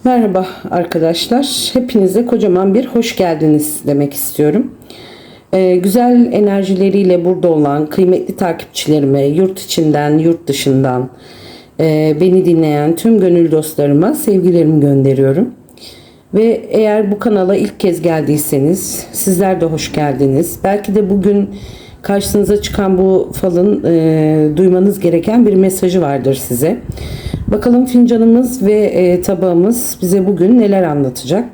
Merhaba arkadaşlar. Hepinize kocaman bir hoş geldiniz demek istiyorum. Güzel enerjileriyle burada olan kıymetli takipçilerime, yurt içinden, yurt dışından beni dinleyen tüm gönül dostlarıma sevgilerimi gönderiyorum. Ve eğer bu kanala ilk kez geldiyseniz sizler de hoş geldiniz. Belki de bugün karşınıza çıkan bu falın duymanız gereken bir mesajı vardır size. Bakalım fincanımız ve tabağımız bize bugün neler anlatacak?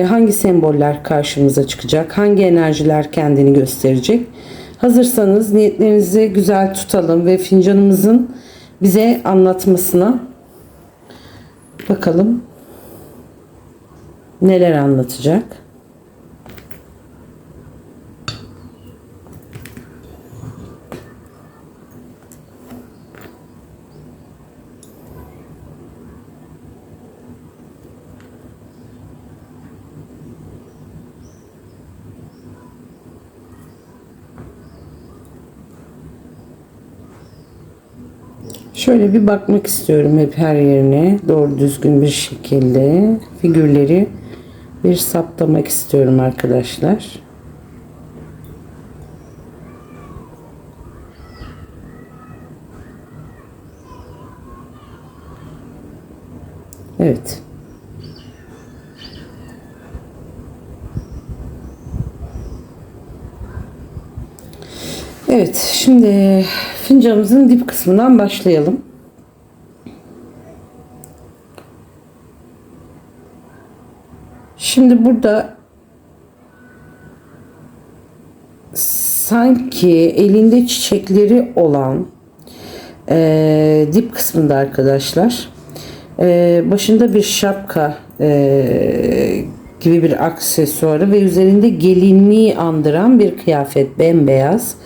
Hangi semboller karşımıza çıkacak? Hangi enerjiler kendini gösterecek? Hazırsanız niyetlerinizi güzel tutalım ve fincanımızın bize anlatmasına bakalım neler anlatacak? Şöyle bir bakmak istiyorum hep her yerine doğru düzgün bir şekilde figürleri bir saptamak istiyorum arkadaşlar. Evet. Evet, şimdi fincanımızın dip kısmından başlayalım. Şimdi burada sanki elinde çiçekleri olan dip kısmında arkadaşlar başında bir şapka gibi bir aksesuarı ve üzerinde gelinliği andıran bir kıyafet, bembeyaz,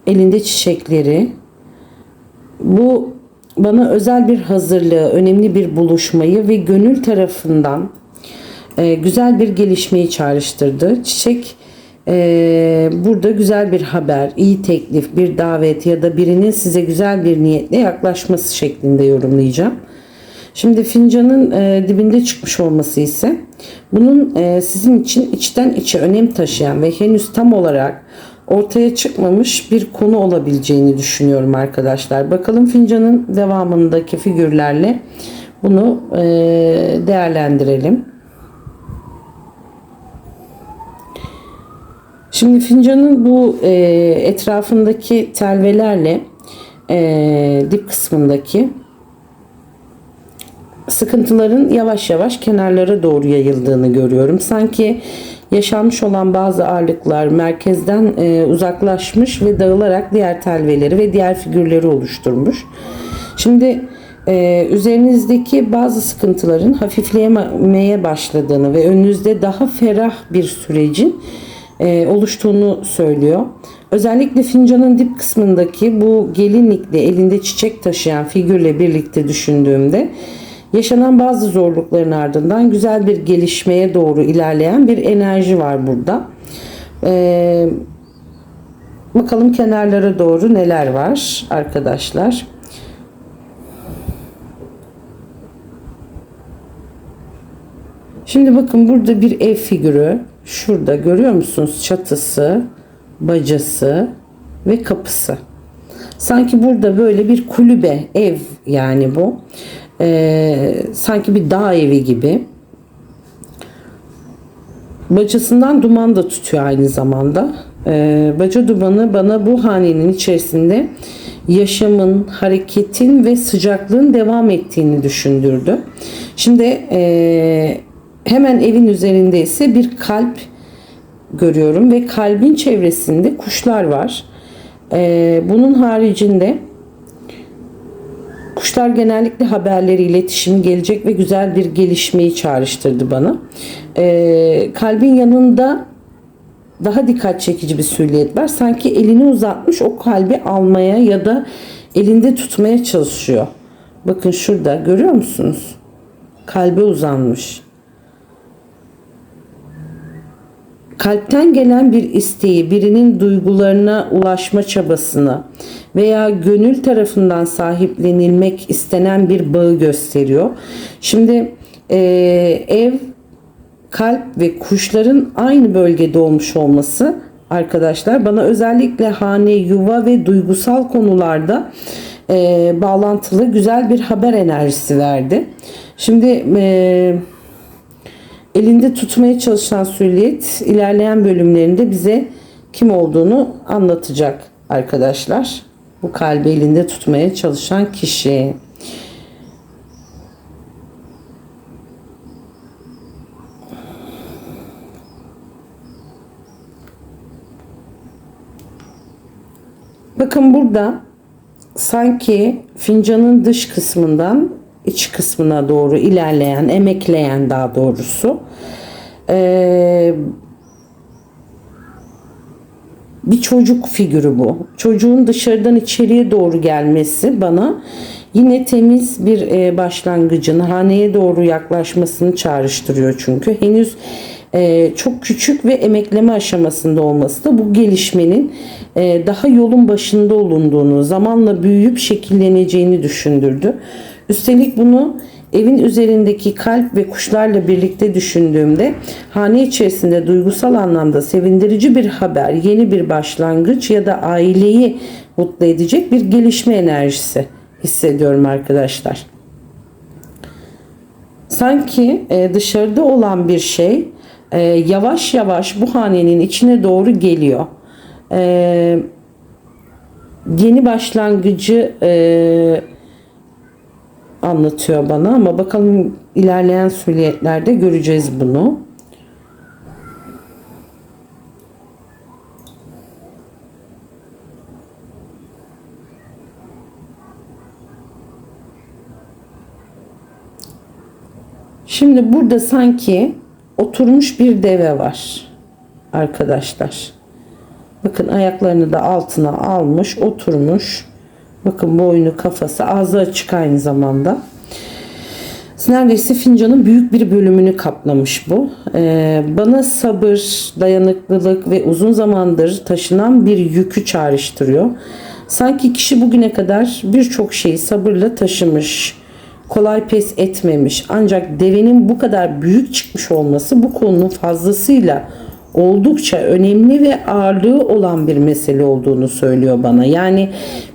elinde çiçekleri. Bu bana özel bir hazırlığı, önemli bir buluşmayı ve gönül tarafından güzel bir gelişmeyi çağrıştırdı. Çiçek burada güzel bir haber, iyi teklif, bir davet ya da birinin size güzel bir niyetle yaklaşması şeklinde yorumlayacağım. Şimdi fincanın dibinde çıkmış olması ise bunun sizin için içten içe önem taşıyan ve henüz tam olarak ortaya çıkmamış bir konu olabileceğini düşünüyorum arkadaşlar. Bakalım fincanın devamındaki figürlerle bunu değerlendirelim. Şimdi fincanın bu etrafındaki telvelerle dip kısmındaki sıkıntıların yavaş yavaş kenarlara doğru yayıldığını görüyorum. Sanki yaşanmış olan bazı ağırlıklar merkezden uzaklaşmış ve dağılarak diğer telveleri ve diğer figürleri oluşturmuş. Şimdi üzerinizdeki bazı sıkıntıların hafiflemeye başladığını ve önünüzde daha ferah bir sürecin oluştuğunu söylüyor. Özellikle fincanın dip kısmındaki bu gelinlikle elinde çiçek taşıyan figürle birlikte düşündüğümde yaşanan bazı zorlukların ardından güzel bir gelişmeye doğru ilerleyen bir enerji var burada. Bakalım kenarlara doğru neler var arkadaşlar. Şimdi bakın burada bir ev figürü. Şurada görüyor musunuz? Çatısı, bacası ve kapısı. Sanki burada böyle bir kulübe, ev yani bu. Sanki bir dağ evi gibi. Bacasından duman da tutuyor aynı zamanda. Baca dumanı bana bu hanenin içerisinde yaşamın, hareketin ve sıcaklığın devam ettiğini düşündürdü. Şimdi hemen evin üzerinde ise bir kalp görüyorum ve kalbin çevresinde kuşlar var. Bunun haricinde kuşlar genellikle haberleri, iletişimi, gelecek ve güzel bir gelişmeyi çağrıştırdı bana. Kalbin yanında daha dikkat çekici bir silüet var. Sanki elini uzatmış o kalbi almaya ya da elinde tutmaya çalışıyor. Bakın şurada görüyor musunuz? Kalbe uzanmış. kalpten gelen bir isteği, birinin duygularına ulaşma çabasını veya gönül tarafından sahiplenilmek istenen bir bağı gösteriyor. Şimdi ev, kalp ve kuşların aynı bölgede olmuş olması arkadaşlar bana özellikle hane, yuva ve duygusal konularda bağlantılı güzel bir haber enerjisi verdi. Şimdi elinde tutmaya çalışan Süliyet ilerleyen bölümlerinde bize kim olduğunu anlatacak arkadaşlar. Bu kalbi elinde tutmaya çalışan kişi. Bakın burada sanki fincanın dış kısmından iç kısmına doğru ilerleyen, emekleyen daha doğrusu bir çocuk figürü bu. Çocuğun dışarıdan içeriye doğru gelmesi bana yine temiz bir başlangıcın haneye doğru yaklaşmasını çağrıştırıyor çünkü. Henüz çok küçük ve emekleme aşamasında olması da bu gelişmenin daha yolun başında olunduğunu, zamanla büyüyüp şekilleneceğini düşündürdü. Üstelik bunu evin üzerindeki kalp ve kuşlarla birlikte düşündüğümde hane içerisinde duygusal anlamda sevindirici bir haber, yeni bir başlangıç ya da aileyi mutlu edecek bir gelişme enerjisi hissediyorum arkadaşlar. Sanki dışarıda olan bir şey yavaş yavaş bu hanenin içine doğru geliyor. Yeni başlangıcı anlatıyor bana ama bakalım ilerleyen suriyetlerde göreceğiz bunu. Şimdi burada sanki oturmuş bir deve var arkadaşlar. Bakın ayaklarını da altına almış, oturmuş. Bakın boynu, kafası, ağzı açık aynı zamanda. Neredeyse fincanın büyük bir bölümünü kaplamış bu. Bana sabır, dayanıklılık ve uzun zamandır taşınan bir yükü çağrıştırıyor. Sanki kişi bugüne kadar birçok şeyi sabırla taşımış, kolay pes etmemiş. Ancak devenin bu kadar büyük çıkmış olması bu konunun fazlasıyla oldukça önemli ve ağırlığı olan bir mesele olduğunu söylüyor bana. Yani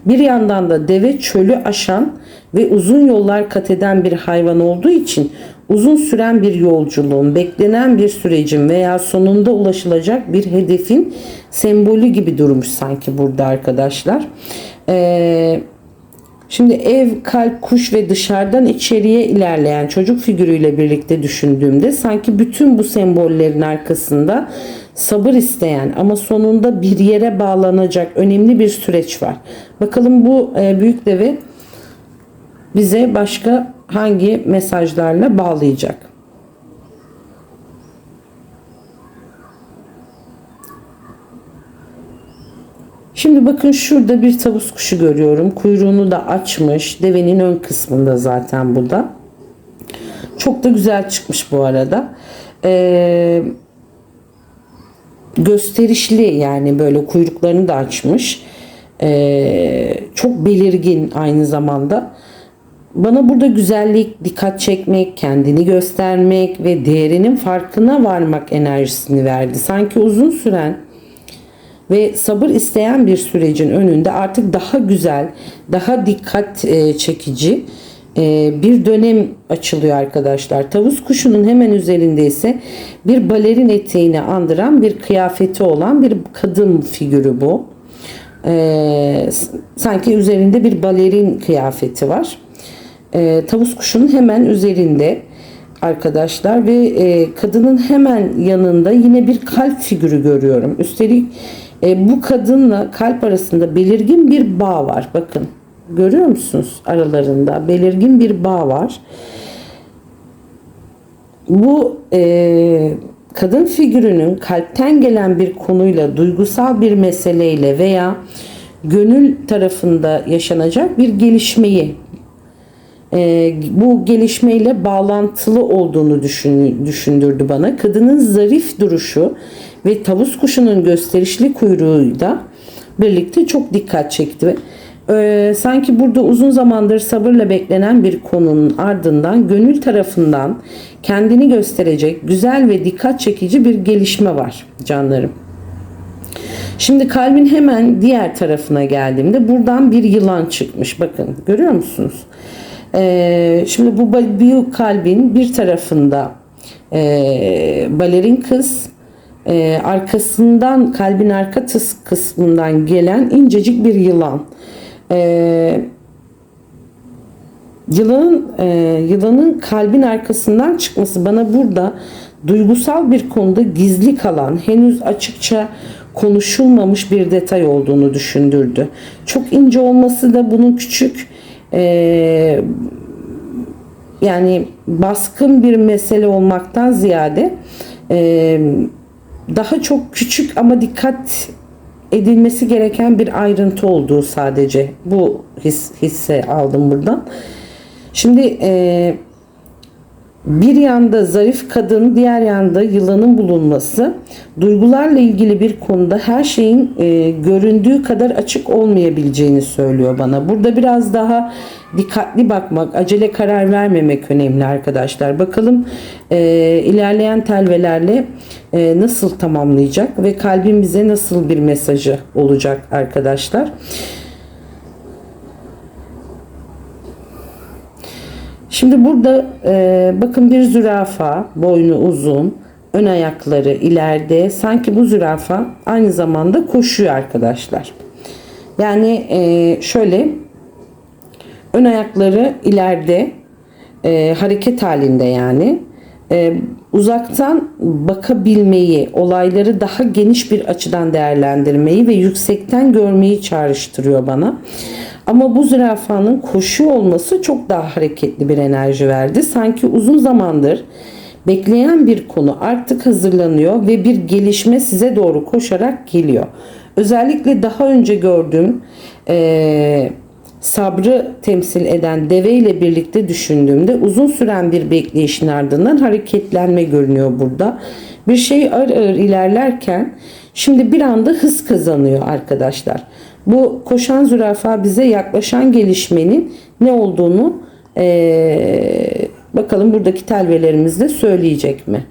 bir yandan da deve çölü aşan ve uzun yollar kat eden bir hayvan olduğu için uzun süren bir yolculuğun, beklenen bir sürecin veya sonunda ulaşılacak bir hedefin sembolü gibi durmuş sanki burada arkadaşlar. Şimdi ev, kalp, kuş ve dışarıdan içeriye ilerleyen çocuk figürüyle birlikte düşündüğümde sanki bütün bu sembollerin arkasında sabır isteyen ama sonunda bir yere bağlanacak önemli bir süreç var. Bakalım bu büyük deve bize başka hangi mesajlarla bağlayacak? Şimdi bakın şurada bir tavus kuşu görüyorum. Kuyruğunu da açmış. Devenin ön kısmında zaten bu da. Çok da güzel çıkmış bu arada. Gösterişli yani böyle kuyruklarını da açmış. Çok belirgin aynı zamanda. Bana burada güzellik, dikkat çekmek, kendini göstermek ve değerinin farkına varmak enerjisini verdi. Sanki uzun süren ve sabır isteyen bir sürecin önünde artık daha güzel, daha dikkat çekici bir dönem açılıyor arkadaşlar. Tavus kuşunun hemen üzerinde ise bir balerin eteğini andıran bir kıyafeti olan bir kadın figürü bu. Sanki üzerinde bir balerin kıyafeti var. Tavus kuşunun hemen üzerinde arkadaşlar ve kadının hemen yanında yine bir kalp figürü görüyorum. Üstelik bu kadınla kalp arasında belirgin bir bağ var. Bakın görüyor musunuz? Aralarında belirgin bir bağ var. Bu kadın figürünün kalpten gelen bir konuyla, duygusal bir meseleyle veya gönül tarafında yaşanacak bir gelişmeyi bu gelişmeyle bağlantılı olduğunu düşündürdü bana. Kadının zarif duruşu ve tavus kuşunun gösterişli kuyruğuyla birlikte çok dikkat çekti. Sanki burada uzun zamandır sabırla beklenen bir konunun ardından gönül tarafından kendini gösterecek güzel ve dikkat çekici bir gelişme var canlarım. Şimdi kalbin hemen diğer tarafına geldiğimde buradan bir yılan çıkmış. Bakın görüyor musunuz? Şimdi bu kalbin bir tarafında balerin kız, arkasından kalbin arka kısmından gelen incecik bir yılan. Yılanın kalbin arkasından çıkması bana burada duygusal bir konuda gizli kalan, henüz açıkça konuşulmamış bir detay olduğunu düşündürdü. Çok ince olması da bunun küçük yani baskın bir mesele olmaktan ziyade daha çok küçük ama dikkat edilmesi gereken bir ayrıntı olduğu, sadece bu hisse aldım buradan. Şimdi bir yanda zarif kadın, diğer yanda yılanın bulunması duygularla ilgili bir konuda her şeyin göründüğü kadar açık olmayabileceğini söylüyor bana. Burada biraz daha dikkatli bakmak, acele karar vermemek önemli arkadaşlar. Bakalım ilerleyen telvelerle nasıl tamamlayacak ve kalbin bize nasıl bir mesajı olacak arkadaşlar. Şimdi burada bakın bir zürafa, boynu uzun, ön ayakları ileride. Sanki bu zürafa aynı zamanda koşuyor arkadaşlar. Yani şöyle ön ayakları ileride, hareket halinde yani. Uzaktan bakabilmeyi, olayları daha geniş bir açıdan değerlendirmeyi ve yüksekten görmeyi çağrıştırıyor bana. Ama bu zürafanın koşu olması çok daha hareketli bir enerji verdi. Sanki uzun zamandır bekleyen bir konu artık hazırlanıyor ve bir gelişme size doğru koşarak geliyor. Özellikle daha önce gördüğüm sabrı temsil eden deve ile birlikte düşündüğümde uzun süren bir bekleyişin ardından hareketlenme görünüyor burada. Bir şey ağır ağır ilerlerken şimdi bir anda hız kazanıyor arkadaşlar. Bu koşan zürafa bize yaklaşan gelişmenin ne olduğunu bakalım buradaki telvelerimiz de söyleyecek mi?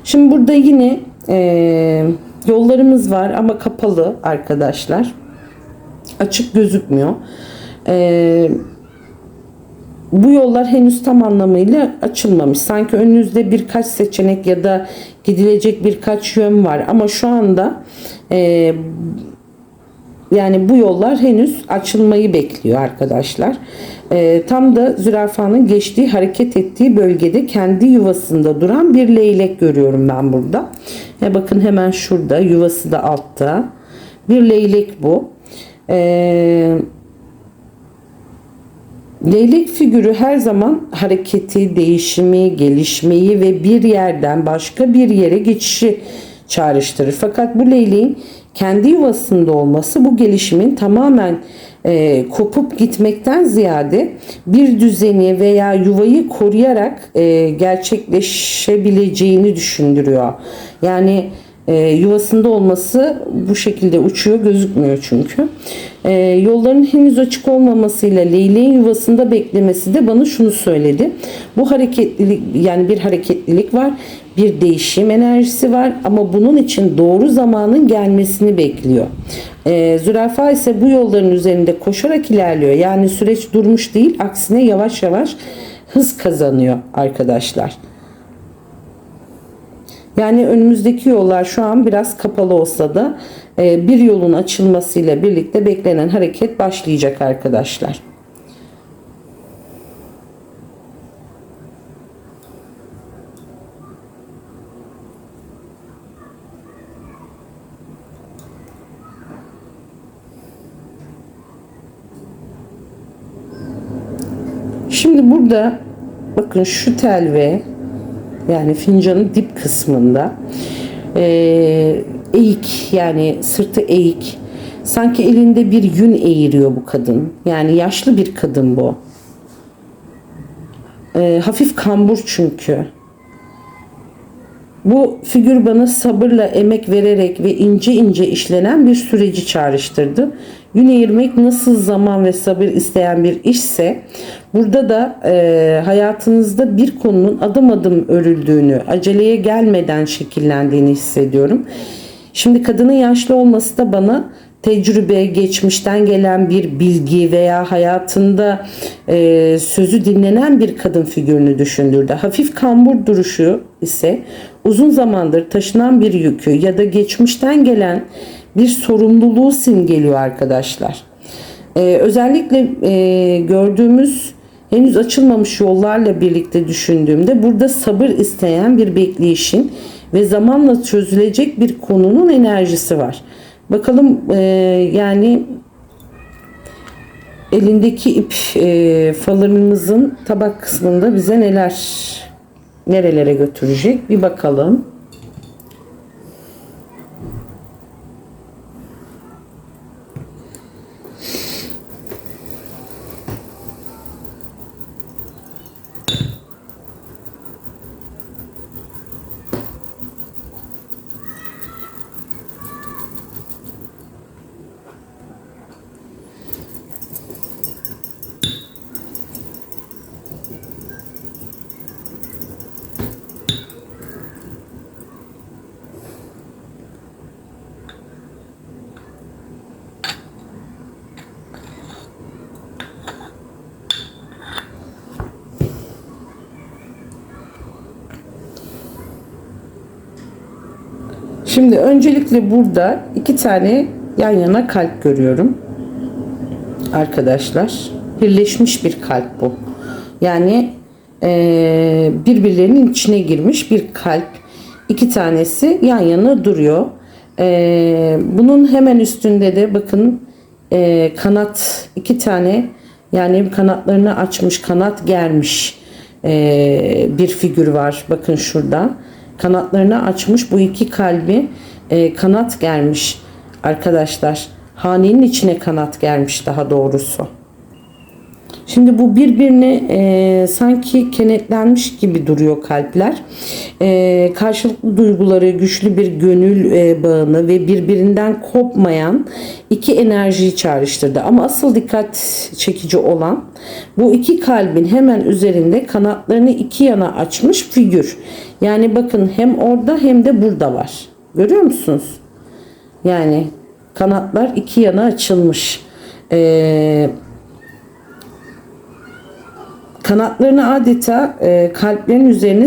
Şimdi burada yine yollarımız var ama kapalı arkadaşlar. Açık gözükmüyor. Bu yollar henüz tam anlamıyla açılmamış. Sanki önünüzde birkaç seçenek ya da gidilecek birkaç yön var. Ama şu anda yani bu yollar henüz açılmayı bekliyor arkadaşlar. Tam da zürafanın geçtiği, hareket ettiği bölgede kendi yuvasında duran bir leylek görüyorum ben burada. Bakın hemen şurada, yuvası da altta. Bir leylek bu. Leylek figürü her zaman hareketi, değişimi, gelişmeyi ve bir yerden başka bir yere geçişi çağrıştırır. Fakat bu leyleğin kendi yuvasında olması bu gelişimin tamamen kopup gitmekten ziyade bir düzeni veya yuvayı koruyarak gerçekleşebileceğini düşündürüyor. Yani yuvasında olması bu şekilde uçuyor gözükmüyor çünkü. Yolların henüz açık olmamasıyla leyleğin yuvasında beklemesi de bana şunu söyledi. Bu hareketlilik, yani bir hareketlilik var, bir değişim enerjisi var ama bunun için doğru zamanın gelmesini bekliyor. Zürafa ise bu yolların üzerinde koşarak ilerliyor. Yani süreç durmuş değil, aksine yavaş yavaş hız kazanıyor arkadaşlar. Yani önümüzdeki yollar şu an biraz kapalı olsa da bir yolun açılmasıyla birlikte beklenen hareket başlayacak arkadaşlar. Şimdi burada bakın şu telve, yani fincanın dip kısmında eğik, yani sırtı eğik, sanki elinde bir yün eğiriyor bu kadın. Yani yaşlı bir kadın bu. Hafif kambur çünkü. Bu figür bana sabırla emek vererek ve ince ince işlenen bir süreci çağrıştırdı. Gün ayırmak nasıl zaman ve sabır isteyen bir işse, burada da hayatınızda bir konunun adım adım örüldüğünü, aceleye gelmeden şekillendiğini hissediyorum. Şimdi kadının yaşlı olması da bana tecrübe, geçmişten gelen bir bilgi veya hayatında sözü dinlenen bir kadın figürünü düşündürdü. Hafif kambur duruşu ise uzun zamandır taşınan bir yükü ya da geçmişten gelen bir sorumluluğu simgeliyor arkadaşlar. Özellikle gördüğümüz henüz açılmamış yollarla birlikte düşündüğümde burada sabır isteyen bir bekleyişin ve zamanla çözülecek bir konunun enerjisi var. Bakalım yani elindeki ip falımızın tabak kısmında bize nerelere götürecek bir bakalım. Şimdi öncelikle burada iki tane yan yana kalp görüyorum. Arkadaşlar, birleşmiş bir kalp bu. Yani birbirlerinin içine girmiş bir kalp. İki tanesi yan yana duruyor. Bunun hemen üstünde de bakın kanat, iki tane, yani kanatlarını açmış, kanat germiş bir figür var. Bakın şurada. Kanatlarını açmış bu iki kalbi kanat germiş arkadaşlar. Hanenin içine kanat germiş daha doğrusu. Şimdi bu birbirine sanki kenetlenmiş gibi duruyor kalpler. Karşılıklı duyguları, güçlü bir gönül bağını ve birbirinden kopmayan iki enerjiyi çağrıştırdı. Ama asıl dikkat çekici olan bu iki kalbin hemen üzerinde kanatlarını iki yana açmış figür. Yani bakın hem orada hem de burada var. Görüyor musunuz? Yani kanatlar iki yana açılmış. Kanatlarını adeta kalplerin üzerine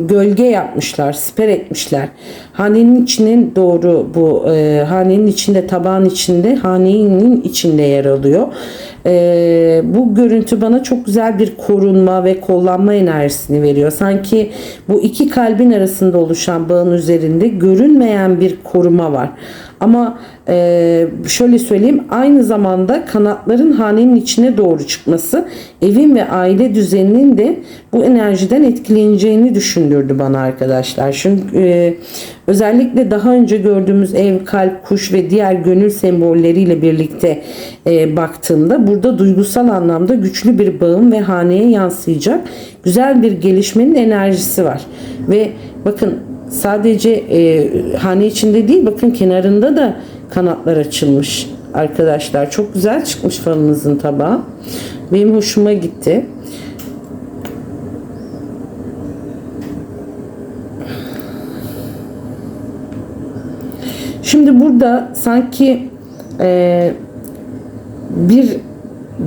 gölge yapmışlar, siper etmişler. Hanenin içine doğru bu hanenin içinde, tabağın içinde, hanenin içinde yer alıyor. Bu görüntü bana çok güzel bir korunma ve kollanma enerjisini veriyor. Sanki bu iki kalbin arasında oluşan bağın üzerinde görünmeyen bir koruma var. Ama şöyle söyleyeyim, aynı zamanda kanatların hanenin içine doğru çıkması evin ve aile düzeninin de bu enerjiden etkileneceğini düşündürdü bana arkadaşlar. Çünkü özellikle daha önce gördüğümüz ev, kalp, kuş ve diğer gönül sembolleriyle birlikte baktığımda burada duygusal anlamda güçlü bir bağım ve haneye yansıyacak güzel bir gelişmenin enerjisi var. Ve bakın sadece hane içinde değil, bakın kenarında da kanatlar açılmış arkadaşlar. Çok güzel çıkmış falımızın tabağı. Benim hoşuma gitti. Şimdi burada sanki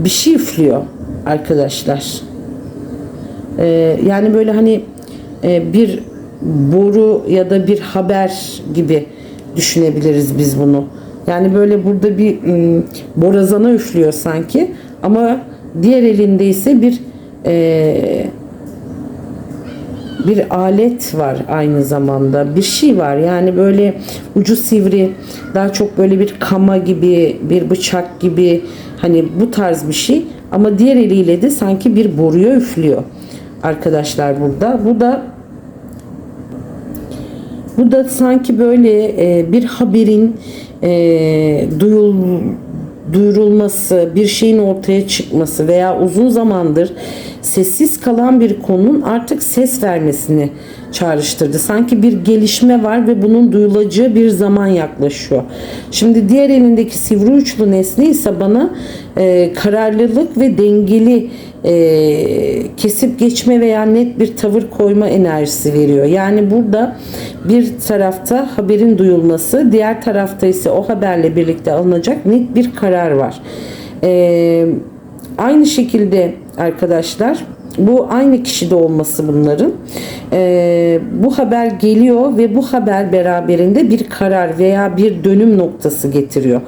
bir şey üflüyor arkadaşlar. Yani böyle hani bir boru ya da bir haber gibi düşünebiliriz biz bunu. Yani böyle burada bir borazana üflüyor sanki, ama diğer elinde ise bir alet var, aynı zamanda bir şey var. Yani böyle ucu sivri, daha çok böyle bir kama gibi, bir bıçak gibi, hani bu tarz bir şey, ama diğer eliyle de sanki bir boruya üflüyor arkadaşlar burada. Bu da sanki böyle bir haberin duyurulması, bir şeyin ortaya çıkması veya uzun zamandır sessiz kalan bir konunun artık ses vermesini çağrıştırdı. Sanki bir gelişme var ve bunun duyulacağı bir zaman yaklaşıyor. Şimdi diğer elindeki sivri uçlu nesne ise bana kararlılık ve dengeli kesip geçme veya net bir tavır koyma enerjisi veriyor. Yani burada bir tarafta haberin duyulması, diğer tarafta ise o haberle birlikte alınacak net bir karar var. Aynı şekilde arkadaşlar, bu aynı kişide olması bunların. Bu haber geliyor ve bu haber beraberinde bir karar veya bir dönüm noktası getiriyor.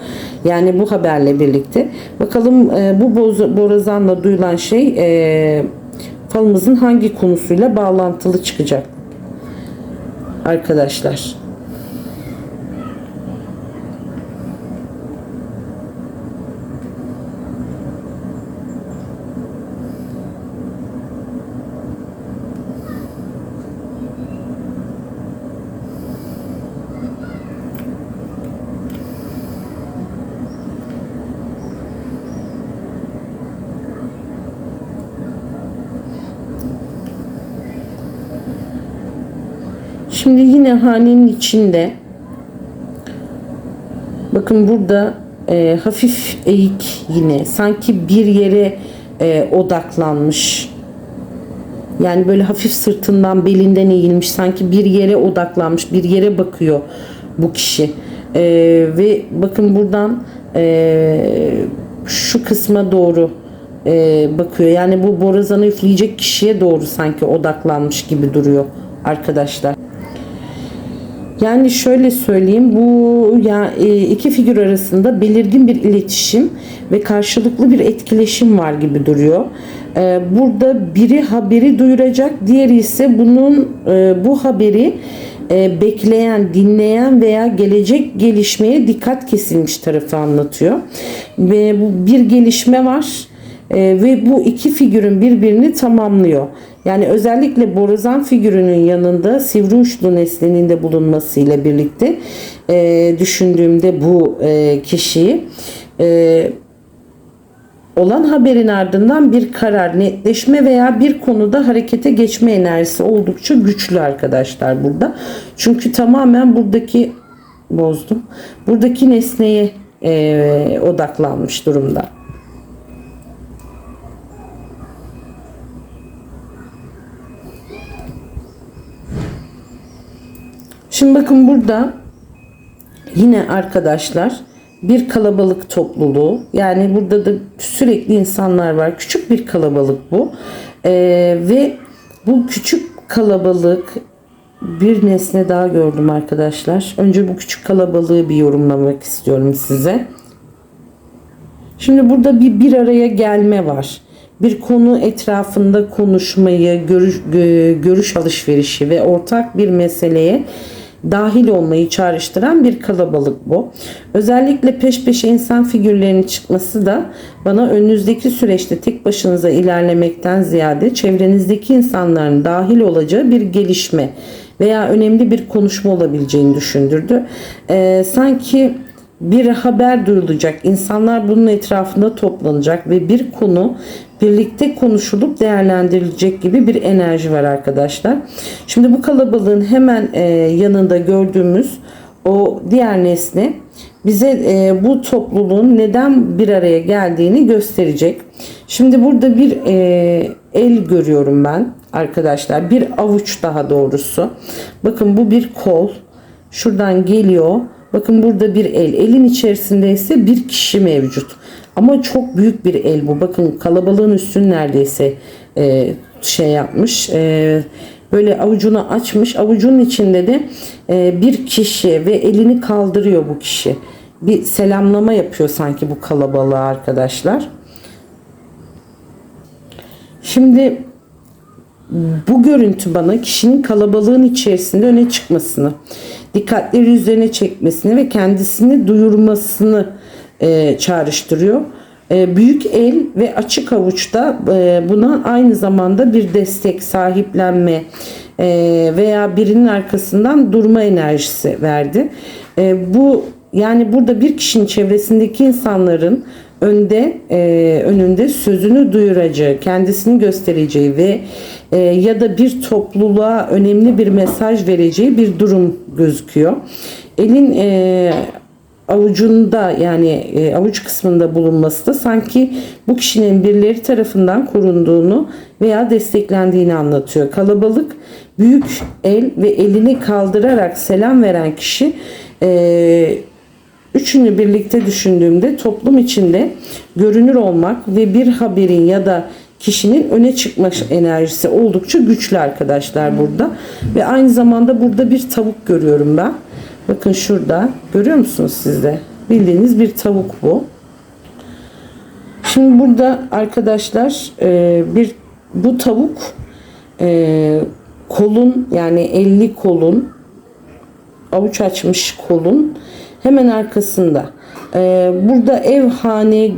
Yani bu haberle birlikte. Bakalım bu borazanla duyulan şey falımızın hangi konusuyla bağlantılı çıkacak arkadaşlar. Şimdi yine hanenin içinde bakın burada hafif eğik, yine sanki bir yere odaklanmış. Yani böyle hafif sırtından, belinden eğilmiş, sanki bir yere odaklanmış, bir yere bakıyor bu kişi. Ve bakın buradan şu kısma doğru bakıyor. Yani bu borazanı üfleyecek kişiye doğru sanki odaklanmış gibi duruyor arkadaşlar. Yani şöyle söyleyeyim, bu iki figür arasında belirgin bir iletişim ve karşılıklı bir etkileşim var gibi duruyor. Burada biri haberi duyuracak, diğeri ise bu haberi bekleyen, dinleyen veya gelecek gelişmeye dikkat kesilmiş tarafı anlatıyor. Ve bu bir gelişme var ve bu iki figürün birbirini tamamlıyor. Yani özellikle borazan figürünün yanında sivri uçlu nesnenin de bulunmasıyla birlikte düşündüğümde bu kişiyi olan haberin ardından bir karar, netleşme veya bir konuda harekete geçme enerjisi oldukça güçlü arkadaşlar burada. Çünkü tamamen buradaki nesneye odaklanmış durumda. Şimdi bakın burada yine arkadaşlar bir kalabalık topluluğu, yani burada da sürekli insanlar var. Küçük bir kalabalık bu. Ve bu küçük kalabalık, bir nesne daha gördüm arkadaşlar. Önce bu küçük kalabalığı bir yorumlamak istiyorum size. Şimdi burada bir araya gelme var. Bir konu etrafında konuşmayı, görüş alışverişi ve ortak bir meseleye dahil olmayı çağrıştıran bir kalabalık bu. Özellikle peş peşe insan figürlerinin çıkması da bana önünüzdeki süreçte tek başınıza ilerlemekten ziyade çevrenizdeki insanların dahil olacağı bir gelişme veya önemli bir konuşma olabileceğini düşündürdü. Sanki bir haber duyulacak, insanlar bunun etrafında toplanacak ve bir konu birlikte konuşulup değerlendirilecek gibi bir enerji var arkadaşlar. Şimdi bu kalabalığın hemen yanında gördüğümüz o diğer nesne bize bu topluluğun neden bir araya geldiğini gösterecek. Şimdi burada bir el görüyorum ben arkadaşlar, bir avuç daha doğrusu. Bakın bu bir kol, şuradan geliyor. Bakın burada bir el. Elin içerisinde ise bir kişi mevcut. Ama çok büyük bir el bu. Bakın kalabalığın üstünü neredeyse yapmış. Böyle avucunu açmış. Avucunun içinde de bir kişi ve elini kaldırıyor bu kişi. Bir selamlama yapıyor sanki bu kalabalığa arkadaşlar. Şimdi bu görüntü bana kişinin kalabalığın içerisinde öne çıkmasını, dikkatleri üzerine çekmesini ve kendisini duyurmasını çağrıştırıyor. Büyük el ve açık avuçta buna aynı zamanda bir destek, sahiplenme veya birinin arkasından durma enerjisi verdi. Yani burada bir kişinin çevresindeki insanların önünde sözünü duyuracağı, kendisini göstereceği ve ya da bir topluluğa önemli bir mesaj vereceği bir durum gözüküyor. Elin avucunda, yani avuç kısmında bulunması da sanki bu kişinin birileri tarafından korunduğunu veya desteklendiğini anlatıyor. Kalabalık, büyük el ve elini kaldırarak selam veren kişi, üçünü birlikte düşündüğümde toplum içinde görünür olmak ve bir haberin ya da kişinin öne çıkma enerjisi oldukça güçlü arkadaşlar burada. Ve aynı zamanda burada bir tavuk görüyorum ben. Bakın şurada görüyor musunuz siz de? Bildiğiniz bir tavuk bu. Şimdi burada arkadaşlar bu tavuk kolun, yani 50 kolun, avuç açmış kolun hemen arkasında. Burada ev, hane,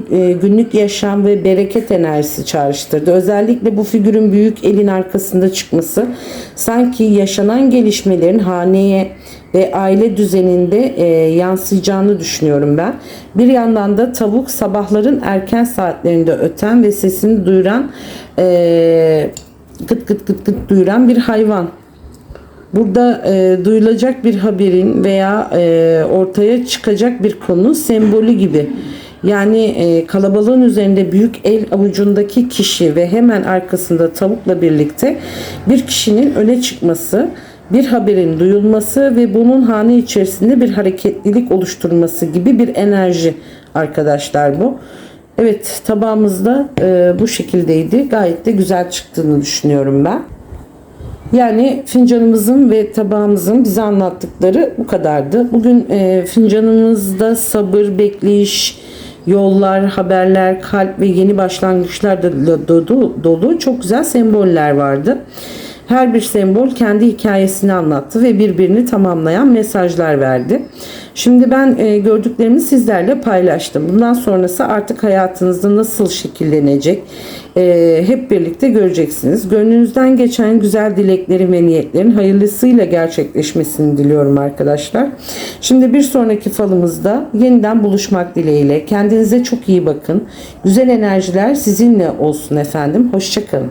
günlük yaşam ve bereket enerjisi çağrıştırdı. Özellikle bu figürün büyük elin arkasında çıkması sanki yaşanan gelişmelerin haneye ve aile düzeninde yansıyacağını düşünüyorum ben. Bir yandan da tavuk sabahların erken saatlerinde öten ve sesini duyuran, gıt gıt gıt gıt duyuran bir hayvan. Burada duyulacak bir haberin veya ortaya çıkacak bir konu sembolü gibi. Yani kalabalığın üzerinde büyük el avucundaki kişi ve hemen arkasında tavukla birlikte bir kişinin öne çıkması, bir haberin duyulması ve bunun hane içerisinde bir hareketlilik oluşturması gibi bir enerji arkadaşlar bu. Evet, tabağımızda bu şekildeydi. Gayet de güzel çıktığını düşünüyorum ben. Yani fincanımızın ve tabağımızın bize anlattıkları bu kadardı. Bugün fincanımızda sabır, bekleyiş, yollar, haberler, kalp ve yeni başlangıçlar dolu çok güzel semboller vardı. Her bir sembol kendi hikayesini anlattı ve birbirini tamamlayan mesajlar verdi. Şimdi ben gördüklerimi sizlerle paylaştım. Bundan sonrası artık hayatınızda nasıl şekillenecek hep birlikte göreceksiniz. Gönlünüzden geçen güzel dileklerin ve niyetlerin hayırlısıyla gerçekleşmesini diliyorum arkadaşlar. Şimdi bir sonraki falımızda yeniden buluşmak dileğiyle. Kendinize çok iyi bakın. Güzel enerjiler sizinle olsun efendim. Hoşça kalın.